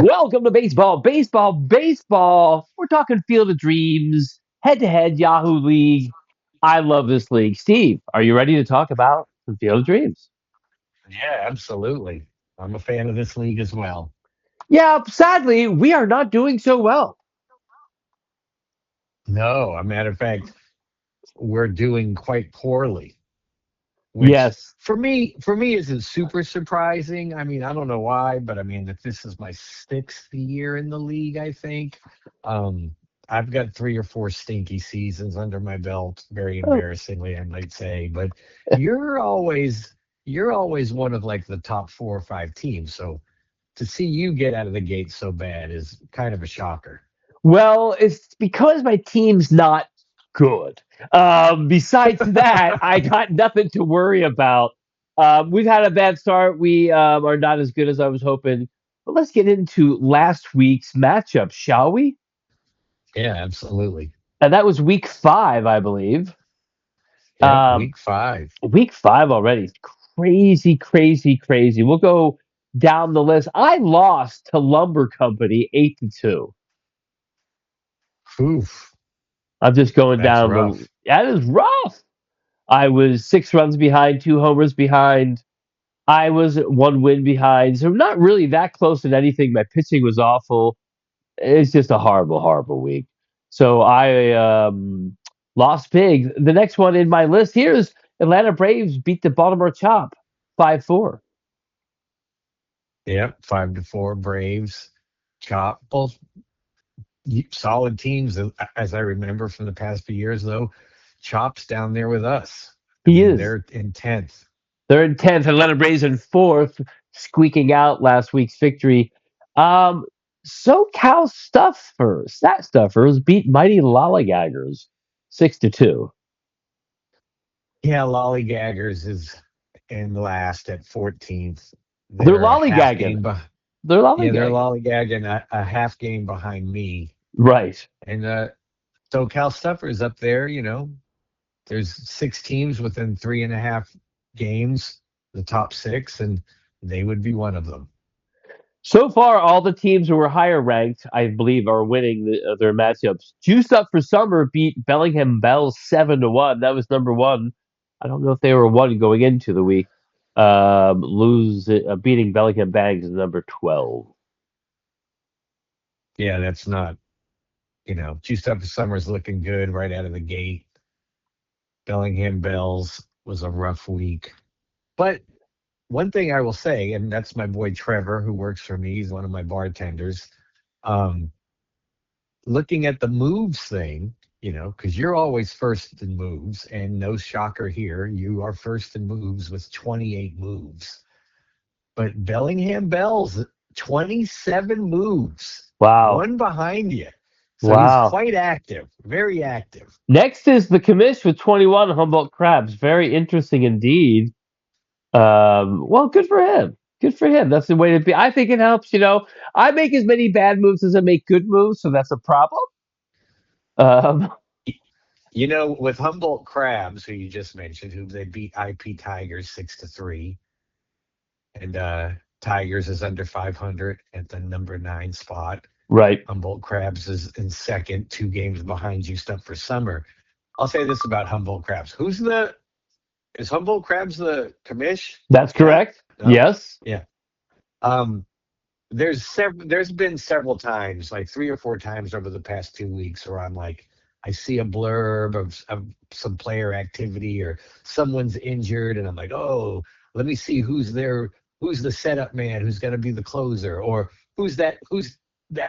Welcome to baseball, baseball, baseball. We're talking Field of Dreams, head to head Yahoo League. I love this league. Steve, are you ready to talk about some Field of Dreams? Yeah, absolutely. I'm a fan of this league as well. Yeah, sadly, we are not doing so well. No, a matter of fact, we're doing quite poorly, which Yes. for me isn't super surprising. I mean, I don't know why, but I mean, if this is my sixth year in the league, I think. Um, I've got three or four stinky seasons under my belt, very Oh, embarrassingly, I might say. But you're always you're always one of like the top four or five teams. So to see you get out of the gate so bad is kind of a shocker. well, it's because my team's not good. Besides that, I got nothing to worry about. We've had a bad start. We are not as good as I was hoping. But let's get into last week's matchup, shall we? Yeah, absolutely. And that was week five, I believe. Yep, Um, week five. week five already. Crazy, crazy, crazy. We'll go down the list. I lost to Lumber Company 8-2. Oof, I'm just going that's down the. rough. That is rough. I was 6 runs behind, 2 homers behind. I was 1 win behind. So not really that close in anything. My pitching was awful. It's just a horrible, horrible week. So I lost big. The next one in my list here is Atlanta Braves beat the Baltimore Chop 5-4. Yep, 5-4 Braves. Chop, both solid teams, as I remember from the past few years. Though Chop's down there with us. I He mean, is. they're in 10th. They're in 10th. Atlanta Braves in fourth, squeaking out last week's victory. Um, SoCal Stat Stuffers beat Mighty Lollygaggers 6-2. Yeah, Lollygaggers is in last at 14th. They're They're a half lollygagging. game. They're Yeah, they're lollygagging. lollygagging a half game behind me. Right. And SoCal Stuffers up there. There's six teams within 3.5 games, the top six, and they would be one of them. So far, all the teams who were higher ranked, I believe, are winning their matchups. Juiced Up for Summer beat Bellingham Bells 7-1. That was number one. I don't know if they were one going into the week. Beating Bellingham Bags is number 12. Yeah, that's not, Juiced Up for Summer's looking good right out of the gate. Bellingham Bells was a rough week. But one thing I will say, and that's my boy Trevor, who works for me, he's one of my bartenders. Um, Looking at the moves thing, because you're always first in moves, and no shocker here, you are first in moves with 28 moves. But Bellingham Bells, 27 moves, Wow. one behind you. So he's Wow. quite active, very active. Next is the commish with 21 Humboldt Crabs. Very interesting indeed. Well, good for him. Good for him. That's the way to be. I think it helps. I make as many bad moves as I make good moves, so that's a problem. Um, With Humboldt Crabs, who you just mentioned, who they beat IP Tigers 6-3, and Tigers is under 500 at the number 9 spot. right. Humboldt Crabs is in second, 2 games behind you, stuff for summer. I'll say this about Humboldt Crabs. Is Humboldt Crabs the commish? That's Yeah? correct. No? Yes. Yeah. Um, there's been several times, like 3 or 4 times over the past 2 weeks, where I'm like, I see a blurb of some player activity or someone's injured, and I'm like, oh, let me see who's the setup man, who's going to be the closer, or who's that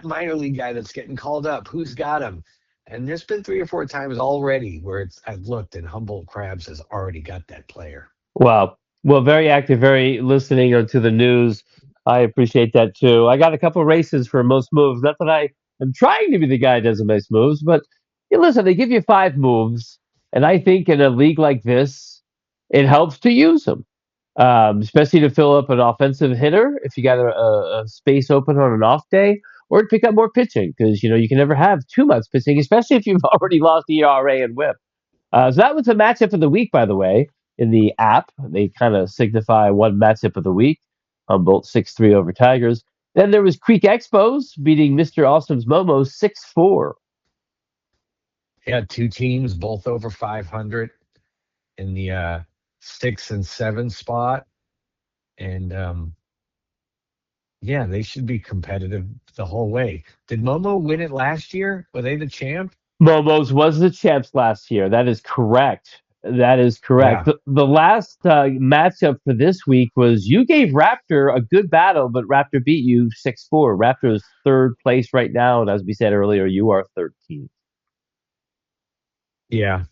minor league guy that's getting called up, who's got him. And there's been 3 or 4 times already where I've looked and Humboldt Crabs has already got that player. Wow. Well, very active, very listening to the news. I appreciate that too. I got a couple races for most moves. Not that I am trying to be the guy that does the most moves, but listen, they give you 5 moves, and I think in a league like this, it helps to use them, especially to fill up an offensive hitter if you got a space open on an off day, or to pick up more pitching because you can never have too much pitching, especially if you've already lost ERA and WHIP. So that was a matchup of the week, by the way, in the app. They kind of signify one matchup of the week. Humboldt 6-3 over Tigers. Then there was Creek Expos beating Mr. Awesome's Momo 6-4. Yeah, two teams, both over 500 in the 6 and 7 spot. And yeah, they should be competitive the whole way. Did Momo win it last year? Were they the champ? Momo's was the champs last year. That is correct. That is correct. Yeah. The last matchup for this week was you gave Raptor a good battle, but Raptor beat you 6-4. Raptor is third place right now, and as we said earlier, you are 13th. Yeah.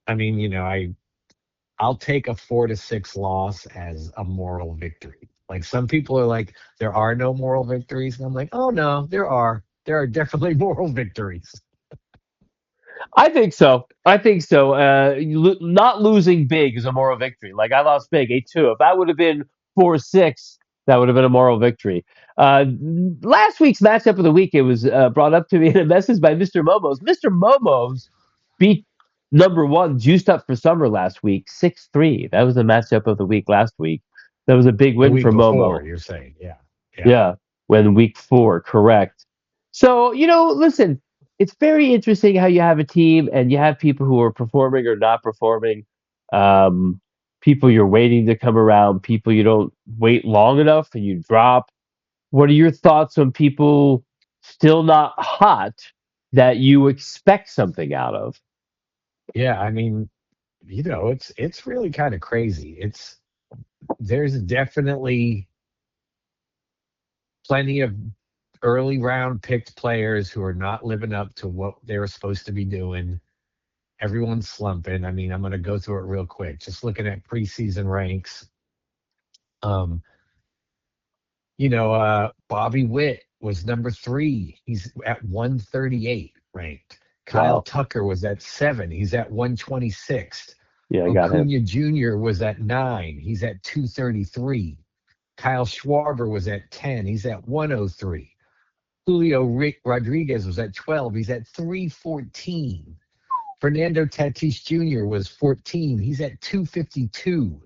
I mean, I'll take a 4-6 loss as a moral victory. Like some people are like, there are no moral victories. And I'm like, oh no, there are. There are definitely moral victories. I think so. I think so. Not losing big is a moral victory. Like I lost big 8-2. If that would have been 4-6, that would have been a moral victory. Last week's matchup of the week, it was brought up to me in a message by Mr. Momos. Mr. Momos beat number one, Juiced Up for Summer last week, 6-3. That was the matchup of the week last week. That was a big The win week for before, Momo. you're saying. Yeah. Yeah. Yeah, when week four, correct. So, listen, it's very interesting how you have a team and you have people who are performing or not performing, um, people you're waiting to come around, people you don't wait long enough and you drop. What are your thoughts on people still not hot that you expect something out of? Yeah. I mean, it's really kind of crazy. There's definitely plenty of early round picked players who are not living up to what they were supposed to be doing. Everyone's slumping. I mean, I'm going to go through it real quick. Just looking at preseason ranks. Um, Bobby Witt was number 3. He's at 138 ranked. Kyle Wow. Tucker was at 7. He's at 126. Yeah, I got him. Acuna Jr. was at 9. He's at 233. Kyle Schwarber was at 10. He's at 103. Julio Rodriguez was at 12. He's at 314. Fernando Tatis Jr. was 14. He's at 252.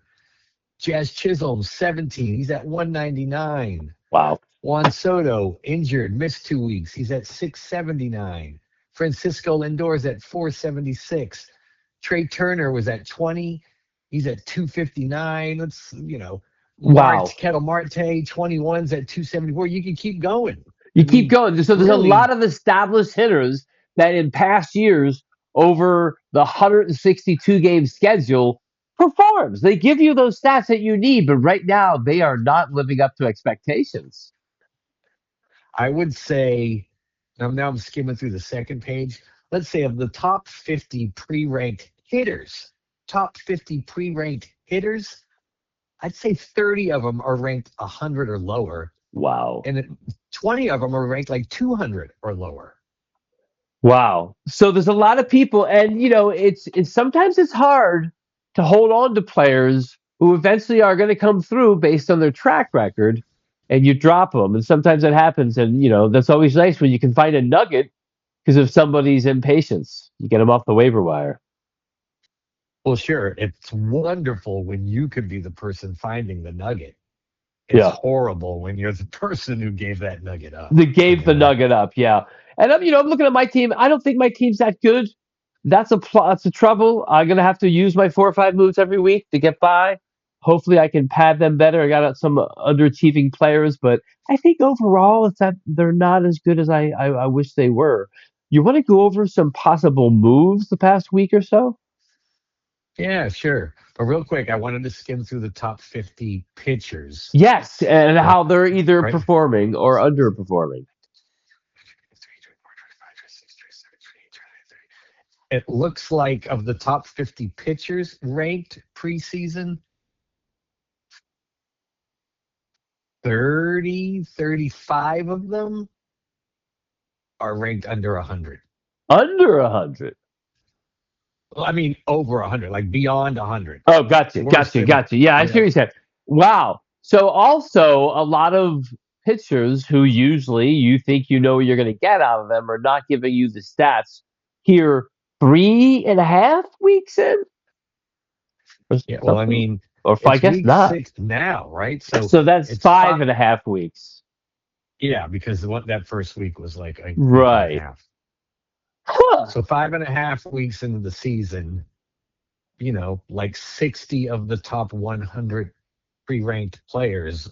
Jazz Chisholm, 17. He's at 199. Wow. Juan Soto, injured, missed 2 weeks. He's at 679. Francisco Lindor's at 476. Trey Turner was at 20. He's at 259. Wow. Kettle Marte, 21's at 274. You can keep going. You I keep mean, going. So there's a lot really, of established hitters that in past years, over the 162 game schedule, performs. They give you those stats that you need, but right now they are not living up to expectations. I would say, now I'm skimming through the second page. Let's say of the top 50 pre-ranked hitters, I'd say 30 of them are ranked 100 or lower, Wow. and 20 of them are ranked like 200 or lower. Wow. So there's a lot of people, and it's sometimes it's hard to hold on to players who eventually are going to come through based on their track record, and you drop them, and sometimes that happens, and that's always nice when you can find a nugget because of somebody's impatience. You get them off the waiver wire. Well, sure, it's wonderful when you could be the person finding the nugget. It's Yeah. horrible when you're the person who gave that nugget up, They gave the nugget up, yeah. And I'm looking at my team. I don't think my team's that good. That's a trouble. I'm gonna have to use my 4 or 5 moves every week to get by. Hopefully, I can pad them better. I got some underachieving players, but I think overall, it's that they're not as good as I wish they were. You want to go over some possible moves the past week or so? Yeah, sure. But real quick, I wanted to skim through the top 50 pitchers. Yes, and Right. how they're either Right. performing or underperforming. It looks like of the top 50 pitchers ranked preseason, 35 of them are ranked under 100. Under 100. Well, I mean, over 100, like beyond 100. Oh, gotcha, Worse gotcha, than, gotcha. Yeah, I you see what know, you said. Wow. So also a lot of pitchers who usually you think you know what you're going to get out of them are not giving you the stats here 3.5 weeks in or yeah, well, I something, mean, or I it's guess week not. 6 now, right? So So that's it's five five. and a half weeks. Yeah, because that first week was like a week and a Right. half. Huh. So 5.5 weeks into the season, like 60 of the top 100 pre-ranked players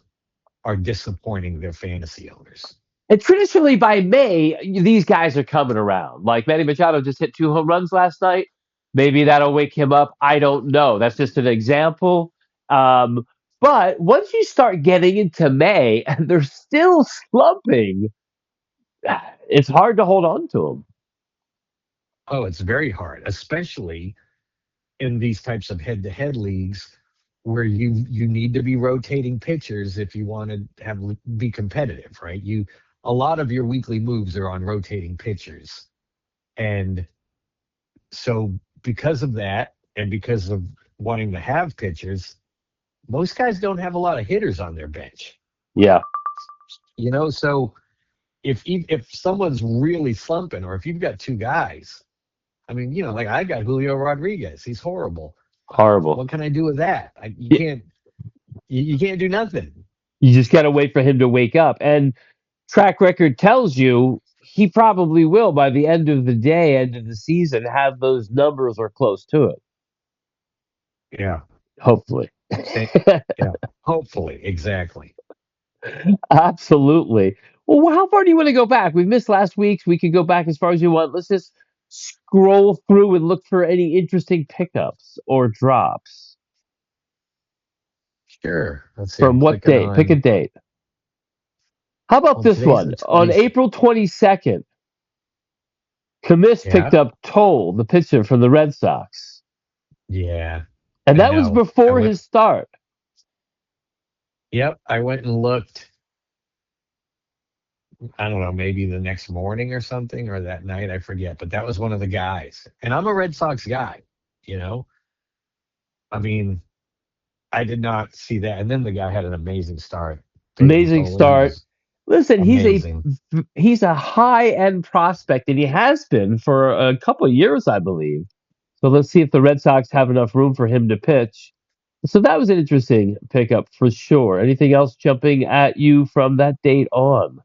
are disappointing their fantasy owners. And traditionally by May, these guys are coming around. Like Manny Machado just hit 2 home runs last night. Maybe that'll wake him up. I don't know. That's just an example. Um, but once you start getting into May and they're still slumping, it's hard to hold on to them. Oh, it's very hard, especially in these types of head-to-head leagues where you need to be rotating pitchers if you want to be competitive, right? A lot of your weekly moves are on rotating pitchers. And so because of that and because of wanting to have pitchers, most guys don't have a lot of hitters on their bench. Yeah, So if someone's really slumping or if you've got two guys, I mean, like I got Julio Rodriguez. He's horrible. horrible. What can I do with that? You Y- can't. You can't do nothing. You just got to wait for him to wake up. And track record tells you he probably will by the end of the day, end of the season, have those numbers or close to it. Yeah. Hopefully. Say, yeah. Hopefully, exactly. Absolutely. Well, how far do you want to go back? We've missed last week's. We can go back as far as you want. Let's just scroll through and look for any interesting pickups or drops. Sure. Let's see. I'm From what clicking date? Pick a on. date. How about Well, this today's one? the On 20th. April 22nd, Comish picked Yeah. up Toll, the pitcher from the Red Sox. Yeah. And I that was know. I before went. his start. Yep. I went and looked. I don't know, maybe the next morning or something, or that night. I forget. But that was one of the guys. And I'm a Red Sox guy. You know. I mean, I did not see that. And then the guy had an amazing start. David Amazing Tolan start. was Listen, amazing. he's a high end prospect, and he has been for a couple of years, I believe. So let's see if the Red Sox have enough room for him to pitch. So that was an interesting pickup for sure. Anything else jumping at you from that date on?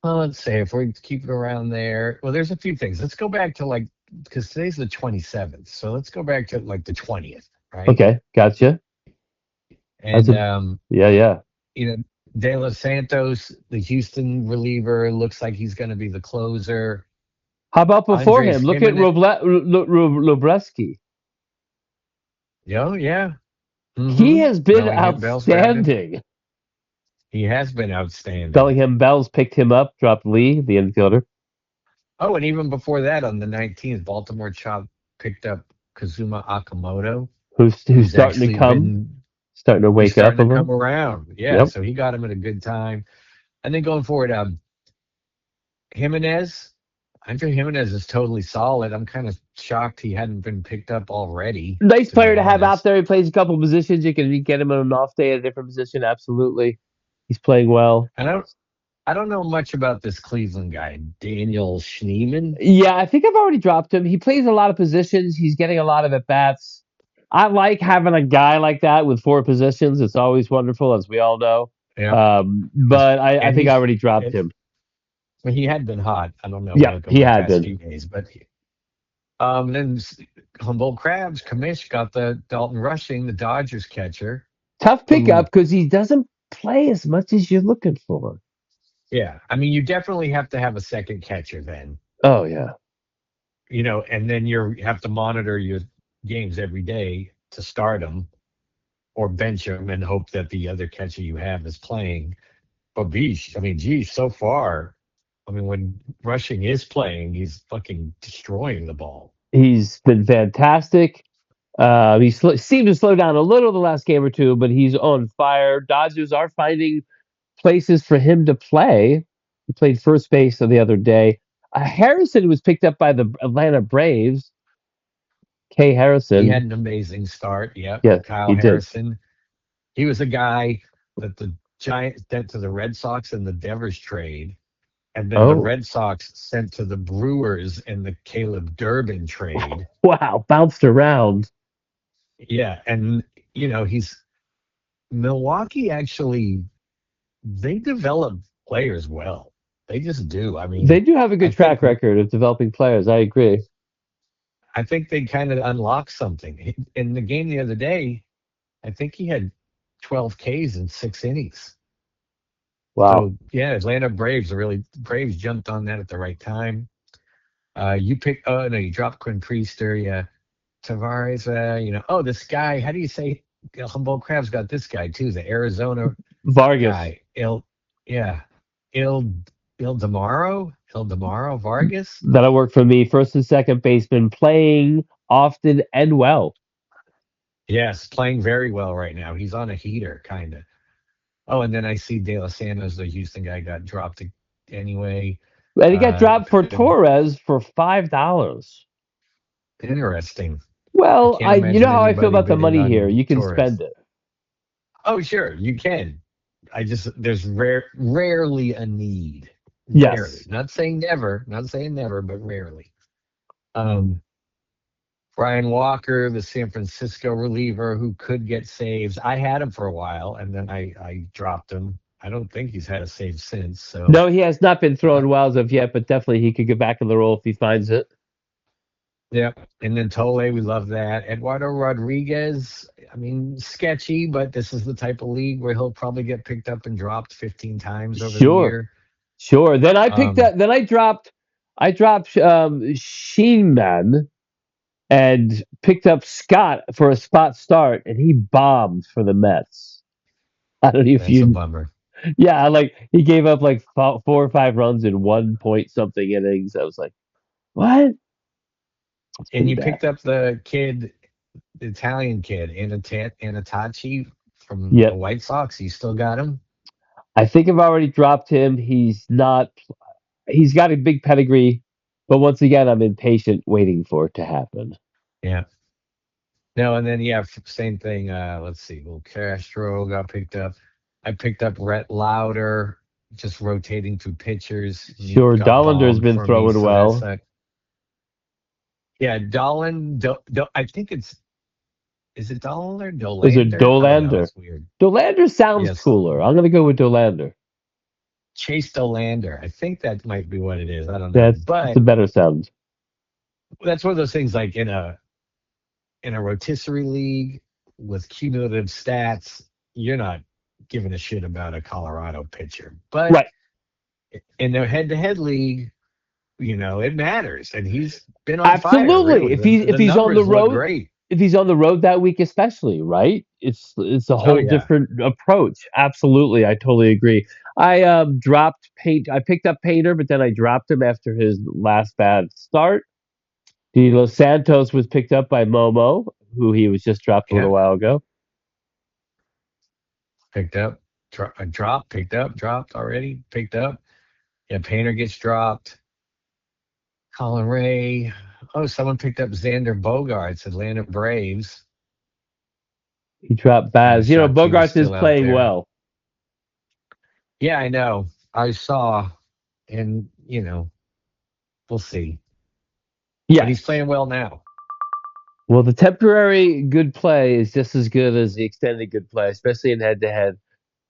Well, let's say if we keep it around there. Well, there's a few things. Let's go back to like because today's the 27th, so let's go back to like the 20th, right? Okay, gotcha. That's And a yeah, yeah. you know, De Los Santos, the Houston reliever, looks like he's going to be the closer. How about before Andres him? Look at Jimenez. Robleski. Oh yeah. He has been Bellingham Bell's grounded. outstanding. He has been outstanding. Bellingham Bells picked him up, dropped Lee, the infielder, Oh, and even before that, on the 19th, Baltimore Chop picked up Kazuma Akamoto, who's who's starting to actually come, been starting to he's wake up starting a to little. come around. Yeah, Yep. so he got him at a good time. And then going forward, Jimenez, Andre Jimenez is totally solid. I'm kind of shocked he hadn't been picked up already, Nice to be player to have out honest. there. He plays a couple positions. You can get him on an off day at a different position. Absolutely. He's playing well. And I don't know much about this Cleveland guy, Daniel Schneeman. Yeah, I think I've already dropped him. He plays a lot of positions. He's getting a lot of at bats. I like having a guy like that with four positions. It's always wonderful, as we all know. Yeah, But I and think I already dropped him. well, he had been hot. I don't know Yeah, like he over the had past been. few days, but then Humboldt Crabs, Kamish got the Dalton Rushing, the Dodgers catcher, Tough pickup who, because he doesn't play as much as you're looking for. yeah, I mean, you definitely have to have a second catcher then, Oh yeah, and then you have to monitor your games every day to start them or bench them and hope that the other catcher you have is playing. But beesh, I mean, geez, so far, I mean, when Rushing is playing, he's fucking destroying the ball. he's been fantastic. Seemed to slow down a little the last game or two, but he's on fire. Dodgers are finding places for him to play. He played first base the other day. Harrison was picked up by the Atlanta Braves. Kay He had Harrison. an amazing start. Yep, Yeah, Kyle he did. Harrison. He was a guy that the Giants sent to the Red Sox in the Devers trade, and then the Oh, Red Sox sent to the Brewers in the Caleb Durbin trade. wow. Bounced around. Yeah, and he's Milwaukee actually they developed players well. They just do. I They mean, do have a I good think track record of developing players. I agree. I think they kind of unlocked something. In the game the other day, I think he had 12 Ks in 6 innings. Wow. So yeah, Atlanta Braves jumped on that at the right time. You pick. Oh no, you dropped Quinn Priester. Yeah, Tavares. Oh, this guy. How do you say? Humboldt Crab's got this guy too. The Arizona Vargas. guy. Yeah, Il Il Demaro Vargas. That'll work for me. First and second baseman playing often and well. Yes, playing very well right now. He's on a heater, kind of. Oh, and then I see De Los Santos, the Houston guy, got dropped anyway. And he got dropped for Could Torres for $5. interesting. I Well, can't you know imagine how I feel anybody about the bidding money here. on You can spend Torres. it. Oh, sure, you can. I just there's rarely a need. Rarely. Yes. Not saying never, but rarely. Um, Brian Walker, the San Francisco reliever who could get saves. I had him for a while, and then I dropped him. I don't think he's had a save since. So, No, he has not been uh, throwing well as of yet, but definitely he could get back in the role if he finds it. yeah. And then Tole, we love that. Eduardo Rodriguez, I mean, sketchy, but this is the type of league where he'll probably get picked up and dropped 15 times over the Sure. year. Sure. Then I picked Um, up then I dropped Sheenman and picked up Scott for a spot start and he bombed for the Mets. I don't know if that's a you bummer. yeah, like he gave up like 4 or 5 runs in 1 point something innings. I was like, what? It's And pretty you bad. picked up the Italian kid, Anatachi from the Yep. White Sox. You still got him? I think I've already dropped him. He's got a big pedigree, but once again, I'm impatient waiting for it to happen. Yeah. No, and then yeah, same thing. Let's see. Well, Castro got picked up. I picked up Rhett Lauder, just rotating through pitchers, and he Sure, got Dollander's bombed been for me. throwing So that's well. a yeah. I think is it Dolan Is it Dolander? I don't know. Dolander? It's weird. Dolander sounds Yes, cooler. I'm gonna go with Dolander. Chase Dolander. I think that might be what it is. I don't know, That's a but better sound. that's one of those things like in a rotisserie league with cumulative stats, you're not giving a shit about a Colorado pitcher. But Right. in their head-to-head league, it matters, and he's been on fire. Absolutely. Really, If he if the he's on the numbers look road, great. if he's on the road that week, especially, right? It's a Oh whole yeah, different approach. Absolutely, I totally agree. I dropped Paint. I picked up Painter, but then I dropped him after his last bad start. De Los Santos was picked up by Momo, who he was just dropped a little yeah. while ago. Picked up, dropped, picked up, dropped already, picked up. Yeah, Painter gets dropped. Colin Ray. Oh, someone picked up Xander Bogaerts, Atlanta Braves. He dropped Kind of Baz. shocked he was Bogarts is still out playing there. well. Yeah, I know. I saw, and we'll see. But he's Yes. playing well now. Well, the temporary good play is just as good as the extended good play, especially in head to head.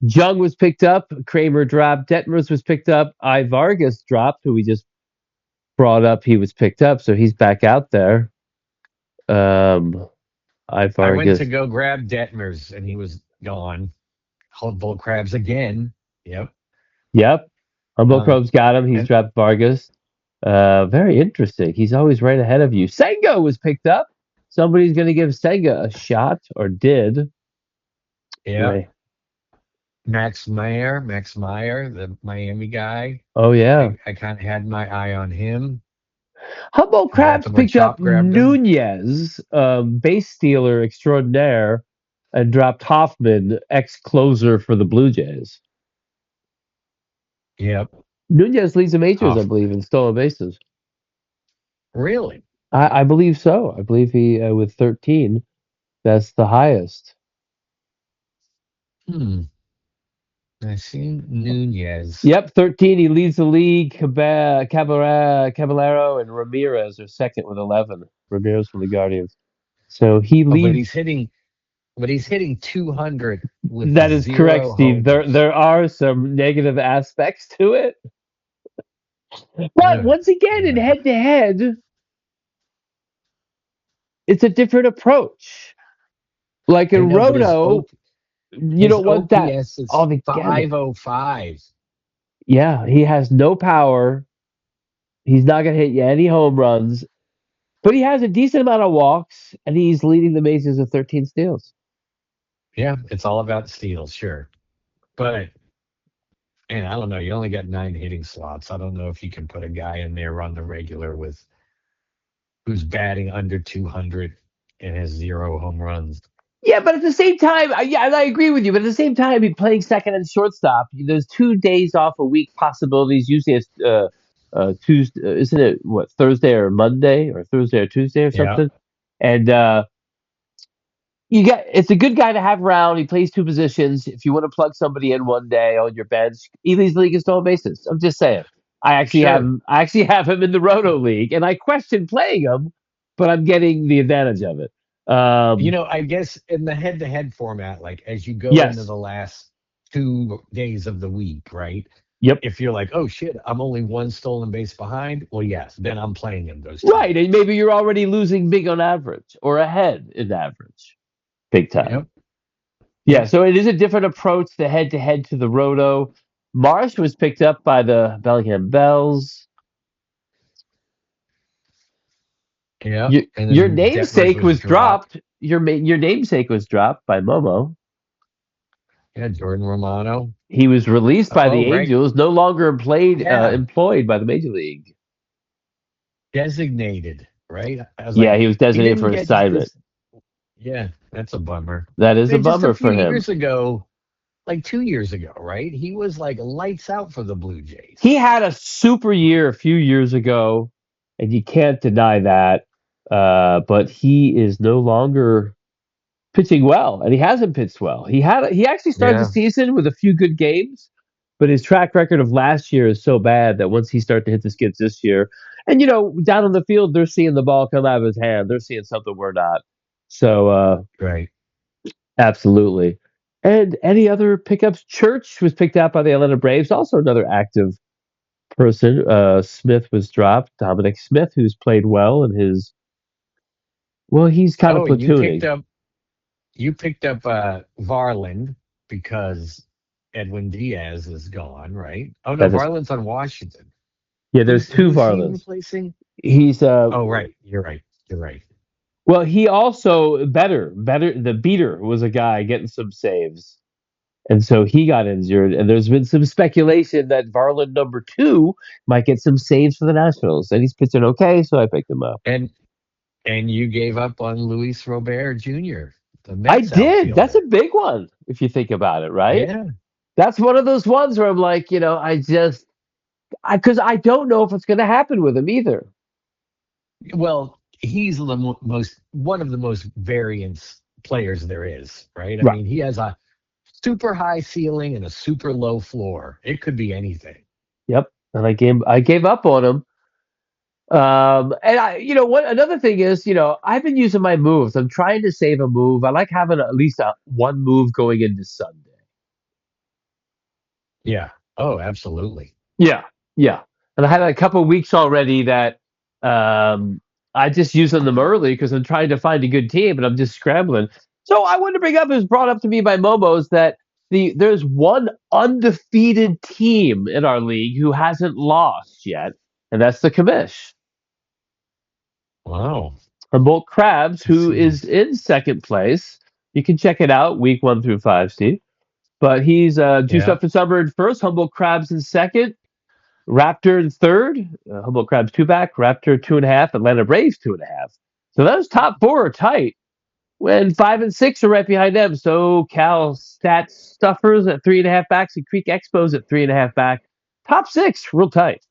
Jung was picked up. Kramer dropped. Detmers was picked up. I Vargas dropped, who we just brought up. He was picked up, so he's back out there. Um, I I went to Vargas. go grab Detmers, and he was gone. Hold bull crabs again. Yep. Yep. Humble Um, Crove's got him. He's and dropped Vargas. Very interesting. He's always right ahead of you. Senga was picked up. Somebody's going to give Senga a shot, or did. yep, Right. Max Meyer, the Miami guy. Oh, yeah. I kind of had my eye on him. Humboldt Crabs Baltimore picked up Chop grabbed him. Nunez, base stealer extraordinaire, and dropped Hoffman, ex closer for the Blue Jays. Yep, Nunez leads the majors, I believe, Hoffman. in stolen bases. Really? I believe so. I believe he, with 13, that's the highest. Hmm. I see Nunez. Yep, 13. He leads the league. Caballero and Ramirez are second with 11. Ramirez from the Guardians. So he Oh, but leads. he's hitting but he's hitting 200 with That is correct, zero Steve. homers. There are some negative aspects to it, but Yeah, once again, in yeah. head to head, it's a different approach. Like I in know, but Roto, you his don't want that OPS is altogether. 505. Yeah, he has no power. He's not going to hit you any home runs, but he has a decent amount of walks, and he's leading the majors with 13 steals. Yeah, it's all about steals, sure. But and I don't know, you only got 9 hitting slots. I don't know if you can put a guy in there on the regular with who's batting under 200 and has zero home runs. Yeah, but at the same time, yeah, and I agree with you. But at the same time, he's playing second and shortstop. There's 2 days off a week possibilities. Usually it's Tuesday, isn't it? What, Thursday or Monday, or Thursday or Tuesday or Yeah. something? And you got it's a good guy to have around. He plays two positions. If you want to plug somebody in one day on your bench, he leads the league in stolen bases. I'm just saying. Sure. I actually have him in the Roto League, and I question playing him, but I'm getting the advantage of it. I guess in the head-to-head format, like as you go into Yes. the last 2 days of the week, right? Yep. If you're like, oh shit, I'm only one stolen base behind, well, yes, then I'm playing him those two Right, and days. maybe you're already losing big on average or ahead in average, big time. Yep. Yeah, Yep. so it is a different approach, the head to head to the Roto. Marsh was picked up by the Bellingham Bells. Yep. And Your then Detmers namesake was was dropped. dropped. Your namesake was dropped by Momo. Yeah, Jordan Romano. He was released by Oh, the right. Angels, no longer Yeah. employed by the Major League. Designated, right? I was Yeah, like, he was he designated didn't for get assignment. this. Yeah, that's a bummer. That is a And just a bummer few for him. years ago, like 2 years ago, right? He was like lights out for the Blue He Jays. had a super year a few years ago, and you can't deny that. But he is no longer pitching well, and he hasn't pitched well. He actually started the Yeah, season with a few good games, but his track record of last year is so bad that once he starts to hit the skids this year, and down on the field, they're seeing the ball come out of his hand. They're seeing something we're not. So right. absolutely. And any other pickups? Church was picked out by the Atlanta Braves, also another active person. Smith was dropped. Dominic Smith, who's played well in his. Well, he's kind of Oh, and platooning. you picked up Varland because Edwin Diaz is gone, right? Oh no, That is, Varland's on Washington. yeah. There's two Who's he Varlands. replacing? He's Oh, right. You're right. You're right. well, he also better. The beater was a guy getting some saves, and so he got injured. And there's been some speculation that Varland number two might get some saves for the Nationals, and he's pitching okay, so I picked him up. And you gave up on Luis Robert Jr., the I Mets did. That's a outfielder. big one if you think about it, right? Yeah. That's one of those ones where I'm like, because I don't know if it's going to happen with him either. Well, he's the most one of the most variance players there is, right? I Right. mean, he has a super high ceiling and a super low floor. It could be anything. Yep. And I gave up on him. And what another thing is, I've been using my moves. I'm trying to save a move. I like having at least one move going into Sunday. Yeah. Oh, absolutely. Yeah, yeah. And I had a couple weeks already that I just using them early because I'm trying to find a good team and I'm just scrambling. So I want to bring up, it was brought up to me by Momos that there's one undefeated team in our league who hasn't lost yet, and that's the Commish. Wow. Humboldt Crabs, Let's who see. is in second place. You can check it out, week 1 through 5, Steve. But he's juiced Yeah. up for Summer in first, Humboldt Crabs in second, Raptor in third, Humboldt Crabs two back, Raptor 2.5, Atlanta Braves 2.5. So those top four are tight. When 5 and 6 are right behind them. So Cal Stat Stuffers at 3.5 backs and Creek Expos at 3.5 back. Top six, real tight.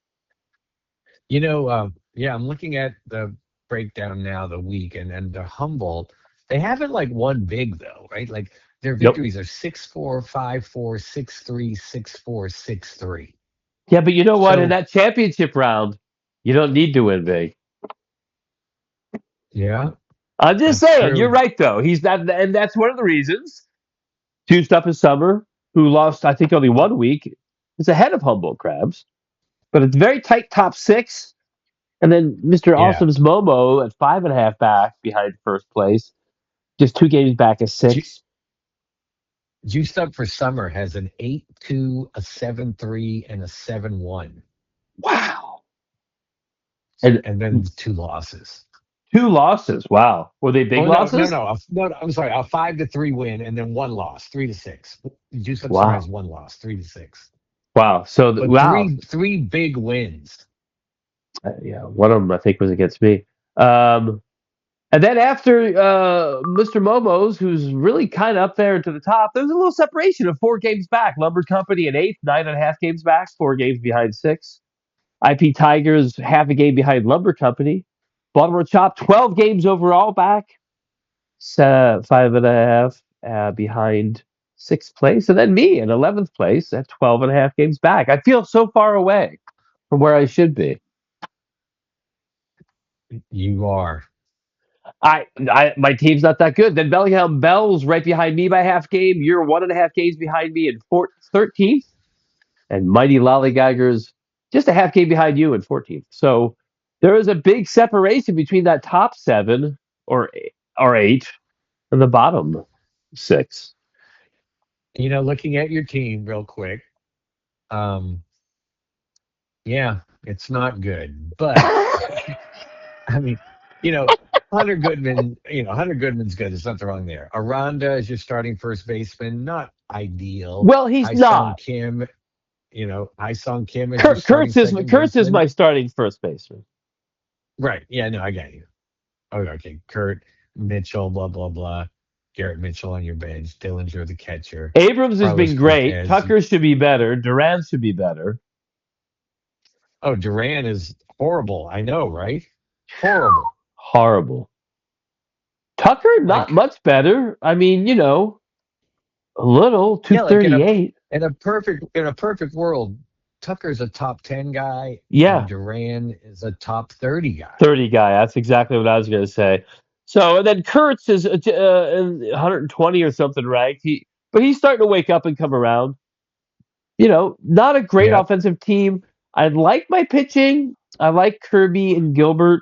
Yeah, I'm looking at the breakdown now, the week, and the Humboldt. They haven't like won big though, right? Like their Yep. victories are 6-4, 5-4, 6-3, 6-4, 6-3. Yeah, but you know what? In So that championship round, you don't need to win big. yeah. I'm just That's saying, you're true. right though. He's not, and that's one of the reasons. Two Stuff is Summer, who lost I think only 1 week, is ahead of Humboldt Crabs, but it's very tight top six. And then Mr. Yeah. Awesome's Momo at 5.5 back behind first place, just 2 games back at Ju- six. Juiced Up for Summer has an 8-2, a 7-3, and a 7-1. Wow. So, And and then two losses. two losses. Wow. Were they big Oh no, no, losses? no, no! I'm sorry. A 5-3 win and then one loss, 3-6. Juiced Up Summer has Wow. one loss, 3-6. Wow. So, But wow. three big wins. Yeah, one of them I think was against me. Um, and then after Mr. Momo's, who's really kind of up there to the top, there's a little separation of 4 games back. Lumber Company in eighth, 9.5 games back, 4 games behind six. IP Tigers half a game behind Lumber Company. Baltimore Chop 12 games overall back, 5.5 behind sixth place, and then me in 11th place at 12.5 games back. I feel so far away from where I should be. You are. My team's not that good. Then Bellingham Bell's right behind me by half game. You're 1.5 games behind me in 13th, and Mighty Lollygaggers just a half game behind you in 14th. So there is a big separation between that top seven or eight and the bottom six. Looking at your team real quick, um, yeah, it's not good. But I mean, you know, Hunter Goodman's good. There's nothing wrong there. Aranda is your starting first baseman, not ideal. Well, he's I Sung not. Kim, I Sung Kim is your starting second Kurtz is baseman. my starting first baseman. Right. Yeah, no, I got you. Oh, okay. Kurt Mitchell, blah, blah, blah. Garrett Mitchell on your bench. Dillinger, the catcher. Abrams has Carlos been great. Cortez. Tucker should be better. Duran should be better. Oh, Duran is horrible. I know, right? Horrible. Horrible. Tucker, not Like, much better. I mean, a little, yeah, like 238. in a perfect world, Tucker's a top 10 guy and Yeah, Duran is a top 30 guy. 30 guy. That's exactly what I was going to say. So, and then Kurtz is 120 or something ranked. But he's starting to wake up and come around. Not a great Yep. offensive team. I like my pitching. I like Kirby and Gilbert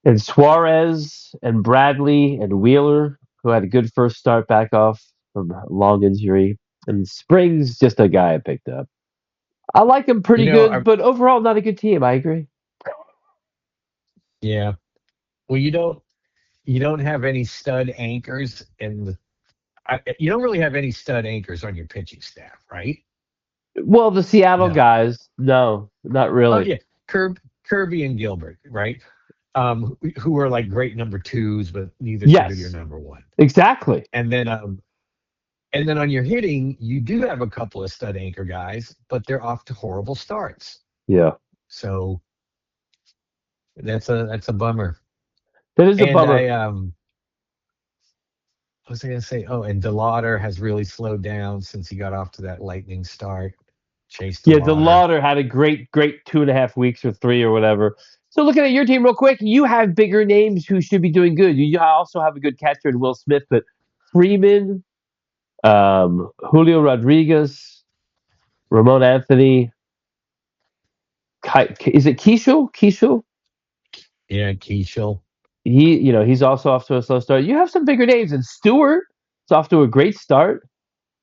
and Suarez and Bradley and Wheeler, who had a good first start back off from a long injury. And Springs, just a guy I picked up. I like him You pretty know, good, I, but overall not a good team. I agree. yeah. Well, you don't have any stud anchors you don't really have any stud anchors on your pitching staff, right? Well, the Seattle No. guys, no, not Oh really. yeah, Kirby and Gilbert, right? Who are like great number twos, but neither should be your Yes, number one. exactly. And then on your hitting, you do have a couple of stud anchor guys, but they're off to horrible starts. Yeah, So that's a bummer. that is a And bummer. what was I gonna say? Oh, and DeLauder has really slowed down since he got off to that lightning start. Chase Yeah, the DeLauder. Lauder had a great 2.5 weeks or three or whatever. So looking at your team real quick, you have bigger names who should be doing good. You also have a good catcher in Will Smith, but Freeman, Julio Rodriguez, Ramon Anthony, is it Keishel? Keishel? Yeah, Keishel. He's also off to a slow start. You have some bigger names, and Stewart is off to a great start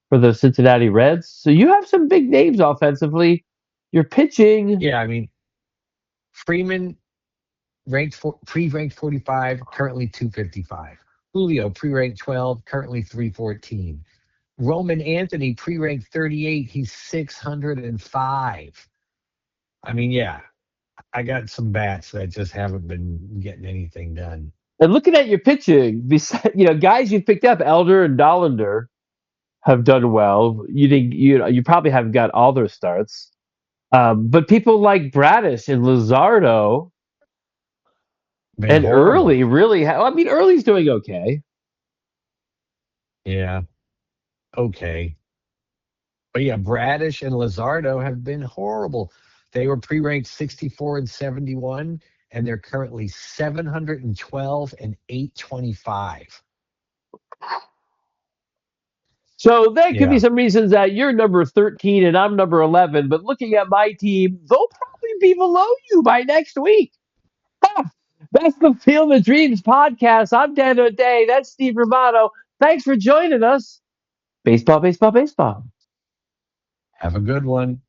for the Cincinnati Reds. So you have some big names offensively. You're pitching. Yeah, I mean Freeman pre-ranked 45, currently 255. Julio pre-ranked 12, currently 314. Roman Anthony pre-ranked 38, he's 605. I mean, yeah, I got some bats that just haven't been getting anything done. And looking at your pitching, guys you picked up, Elder and Dollander, have done well. You think you probably haven't got all their starts, but people like Bradish and Luzardo Been and horrible. Early really. I mean, Early's doing okay. Yeah, okay. But yeah, Bradish and Lazardo have been horrible. They were pre-ranked 64 and 71. and they're currently 712 and 825. So there could be Yeah, some reasons that you're number 13 and I'm number 11, but looking at my team, they'll probably be below you by next week. Ha! That's the Field of Dreams podcast. I'm Dan O'Day. That's Steve Romano. Thanks for joining us. Baseball, baseball, baseball. have a good one.